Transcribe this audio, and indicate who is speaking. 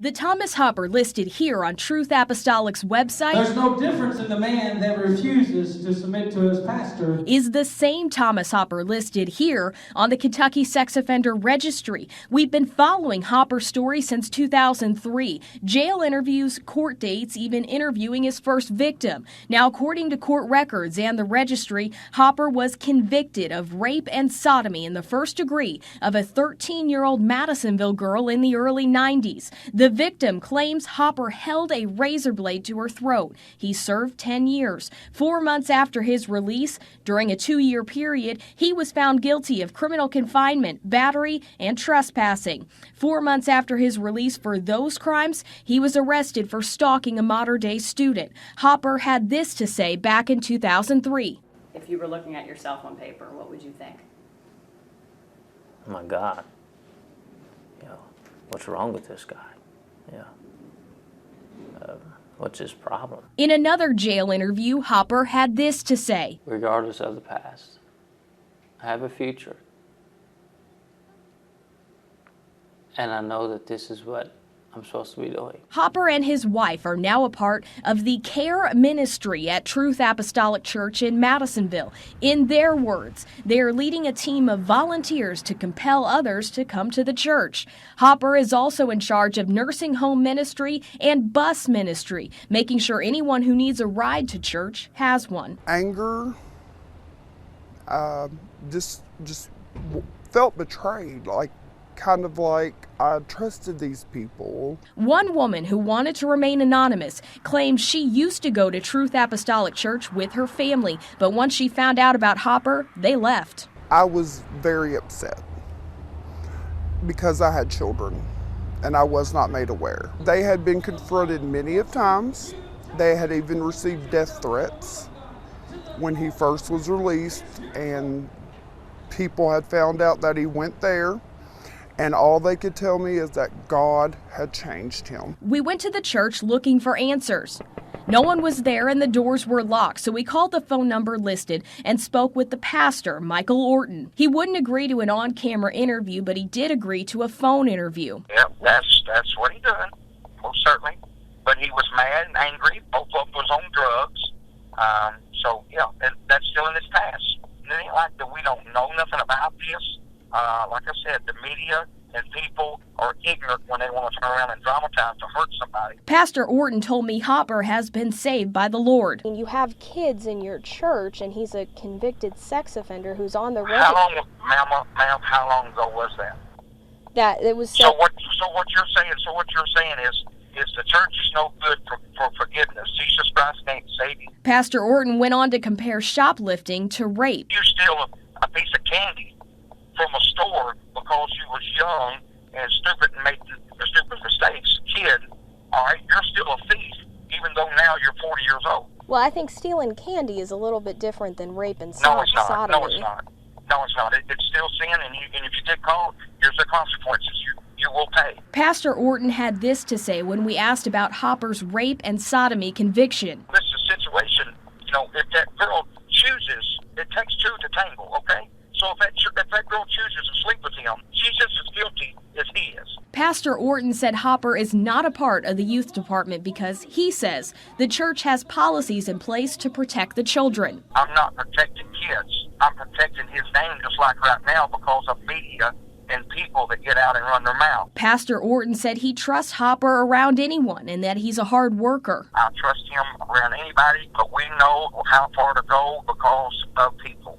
Speaker 1: The Thomas Hopper listed here on Truth Apostolic's website
Speaker 2: There's no difference in the man that refuses to submit to his pastor
Speaker 1: is the same Thomas Hopper listed here on the Kentucky Sex Offender Registry. We've been following Hopper's story since 2003. Jail interviews, court dates, even interviewing his first victim. Now, according to court records and the registry, Hopper was convicted of rape and sodomy in the first degree of a 13-year-old Madisonville girl in the early 90s. The victim claims Hopper held a razor blade to her throat. He served 10 years. 4 months after his release, during a 2-year period, he was found guilty of criminal confinement, battery, and trespassing. 4 months after his release for those crimes, he was arrested for stalking a modern-day student. Hopper had this to say back in 2003.
Speaker 3: If you were looking at yourself on paper, what would you think?
Speaker 4: Oh my God. What's wrong with this guy? What's his problem?
Speaker 1: In another jail interview, Hopper had this to say.
Speaker 4: Regardless of the past, I have a future. And I know that this is what I'm supposed to be doing.
Speaker 1: Hopper and his wife are now a part of the care ministry at Truth Apostolic Church in Madisonville. In their words, they are leading a team of volunteers to compel others to come to the church. Hopper is also in charge of nursing home ministry and bus ministry, making sure anyone who needs a ride to church has one.
Speaker 5: Anger, just felt betrayed, kind of like I trusted these people.
Speaker 1: One woman who wanted to remain anonymous claims she used to go to Truth Apostolic Church with her family, but once she found out about Hopper, they left.
Speaker 5: I was very upset because I had children and I was not made aware. They had been confronted many of times. They had even received death threats when he first was released, and people had found out that he went there. And all they could tell me is that God had changed him.
Speaker 1: We went to the church looking for answers. No one was there and the doors were locked, so we called the phone number listed and spoke with the pastor, Michael Orton. He wouldn't agree to an on-camera interview, but he did agree to a phone interview.
Speaker 6: Yep, that's what he done, most certainly. But he was mad and angry. Both of them was on drugs. That's still in his past. It ain't like that we don't know nothing about this. Like I said, the media and people are ignorant when they want to turn around and dramatize to hurt somebody.
Speaker 1: Pastor Orton told me Hopper has been saved by the Lord.
Speaker 7: You have kids in your church, and he's a convicted sex offender who's on the record.
Speaker 6: How long, ma'am, how long ago was that?
Speaker 7: That it was.
Speaker 6: So what you're saying? So what you're saying is the church is no good for forgiveness. Jesus Christ can't save you.
Speaker 1: Pastor Orton went on to compare shoplifting to rape.
Speaker 6: You steal a piece of candy from a store because you was young and stupid and made stupid mistakes, kid, all right, you're still a thief, even though now you're 40 years old.
Speaker 7: Well, I think stealing candy is a little bit different than rape and
Speaker 6: No, it's not.
Speaker 7: sodomy.
Speaker 6: No, it's not. No, it's not. It's still sin, and if you get caught, here's the consequences. You will pay.
Speaker 1: Pastor Orton had this to say when we asked about Hopper's rape and sodomy conviction.
Speaker 6: This is a situation, if that girl chooses, it takes two to tango, okay? So if that girl chooses to sleep with him, she's just as guilty as he is.
Speaker 1: Pastor Orton said Hopper is not a part of the youth department because he says the church has policies in place to protect the children.
Speaker 6: I'm not protecting kids. I'm protecting his name just like right now because of media and people that get out and run their mouth.
Speaker 1: Pastor Orton said he trusts Hopper around anyone and that he's a hard worker.
Speaker 6: I trust him around anybody, but we know how far to go because of people.